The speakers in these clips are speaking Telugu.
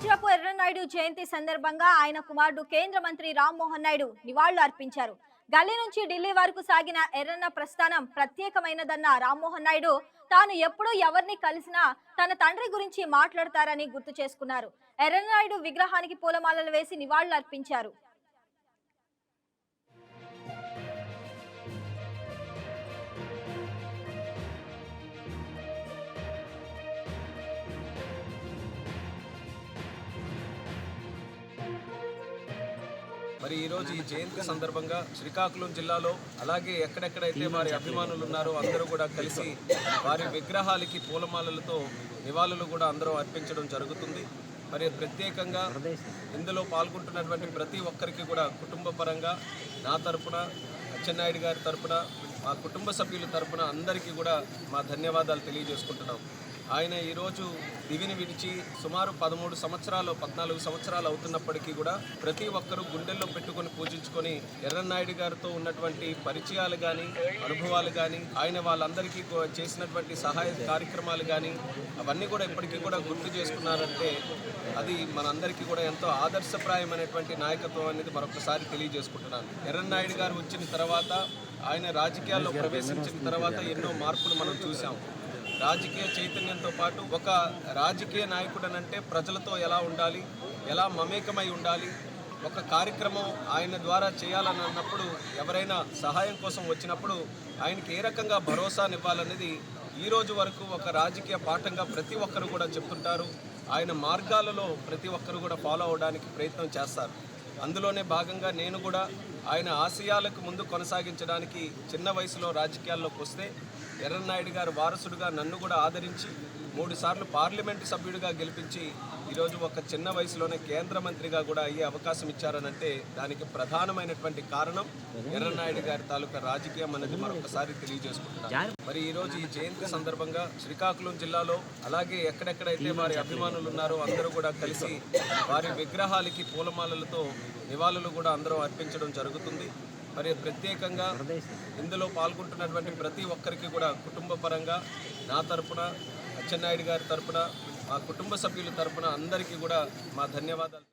వజ్రపు ఎర్రన్నాయుడు జయంతి సందర్భంగా ఆయన కుమారుడు కేంద్ర మంత్రి రామ్మోహన్ నాయుడు నివాళులు అర్పించారు. గల్లీ నుంచి ఢిల్లీ వరకు సాగిన ఎర్రన్న ప్రస్థానం ప్రత్యేకమైనదన్న రామ్మోహన్ నాయుడు తాను ఎప్పుడు ఎవరిని కలిసినా తన తండ్రి గురించి మాట్లాడతారని గుర్తు చేసుకున్నారు. ఎర్రన్నాయుడు విగ్రహానికి పూలమాలలు వేసి నివాళులు అర్పించారు. మరి ఈరోజు ఈ జయంతి సందర్భంగా శ్రీకాకుళం జిల్లాలో అలాగే ఎక్కడెక్కడైతే వారి అభిమానులు ఉన్నారో అందరూ కూడా కలిసి వారి విగ్రహాలకి పూలమాలలతో నివాళులు కూడా అందరూ అర్పించడం జరుగుతుంది. మరి ప్రత్యేకంగా ఇందులో పాల్గొంటున్నటువంటి ప్రతి ఒక్కరికి కూడా కుటుంబ పరంగా నా తరపున, అచ్చెన్నాయుడు గారి తరపున, మా కుటుంబ సభ్యుల తరపున అందరికీ కూడా మా ధన్యవాదాలు తెలియజేసుకుంటున్నాం. ఆయన ఈరోజు దివిని విడిచి సుమారు 13 సంవత్సరాలు 14 సంవత్సరాలు అవుతున్నప్పటికీ కూడా ప్రతి ఒక్కరూ గుండెల్లో పెట్టుకొని పూజించుకొని ఎర్రన్నాయుడు గారితో ఉన్నటువంటి పరిచయాలు కానీ, అనుభవాలు కానీ, ఆయన వాళ్ళందరికీ చేసినటువంటి సహాయ కార్యక్రమాలు కానీ అవన్నీ కూడా ఇప్పటికీ కూడా గుర్తు చేసుకున్నారంటే అది మనందరికీ కూడా ఎంతో ఆదర్శప్రాయమైనటువంటి నాయకత్వం అనేది మరొకసారి తెలియజేసుకుంటున్నాను. ఎర్రన్నాయుడు గారు వచ్చిన తర్వాత, ఆయన రాజకీయాల్లో ప్రవేశించిన తర్వాత ఎన్నో మార్పులు మనం చూసాం. రాజకీయ చైతన్యంతో పాటు ఒక రాజకీయ నాయకుడు అనంటే ప్రజలతో ఎలా ఉండాలి, ఎలా మమేకమై ఉండాలి, ఒక కార్యక్రమం ఆయన ద్వారా చేయాలని అన్నప్పుడు, ఎవరైనా సహాయం కోసం వచ్చినప్పుడు ఆయనకి ఏ రకంగా భరోసానివ్వాలనేది ఈ రోజు వరకు ఒక రాజకీయ పాఠంగా ప్రతి ఒక్కరు కూడా చెప్తుంటారు. ఆయన మార్గాలలో ప్రతి ఒక్కరు కూడా ఫాలో అవడానికి ప్రయత్నం చేస్తారు. అందులోనే భాగంగా నేను కూడా ఆయన ఆశయాలకు ముందు కొనసాగించడానికి చిన్న వయసులో రాజకీయాల్లోకి వస్తే ఎర్రన్నాయుడు గారు వారసుడుగా నన్ను కూడా ఆదరించి 3 సార్లు పార్లమెంటు సభ్యుడిగా గెలిపించి ఈరోజు ఒక చిన్న వయసులోనే కేంద్ర మంత్రిగా కూడా అయ్యే అవకాశం ఇచ్చారనంటే దానికి ప్రధానమైనటువంటి కారణం ఎర్రన్నాయుడు గారి తాలూకా రాజకీయం అనేది మరొకసారి తెలియజేసుకుంటున్నాను. మరి ఈరోజు ఈ జయంతి సందర్భంగా శ్రీకాకుళం జిల్లాలో అలాగే ఎక్కడెక్కడైతే వారి అభిమానులు ఉన్నారో అందరూ కూడా కలిసి వారి విగ్రహాలకి పూలమాలలతో నివాళులు కూడా అందరూ అర్పించడం జరుగుతుంది. మరి ప్రత్యేకంగా ఇందులో పాల్గొంటున్నటువంటి ప్రతి ఒక్కరికి కూడా కుటుంబ పరంగా నా తరపున, అచ్చెన్నాయుడు గారి తరపున, మా కుటుంబ సభ్యుల తరపున అందరికీ కూడా మా ధన్యవాదాలు.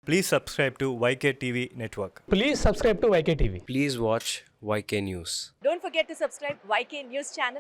Please subscribe to YK TV Network. Please subscribe to YK TV. Please watch YK News. Don't forget to subscribe YK News channel.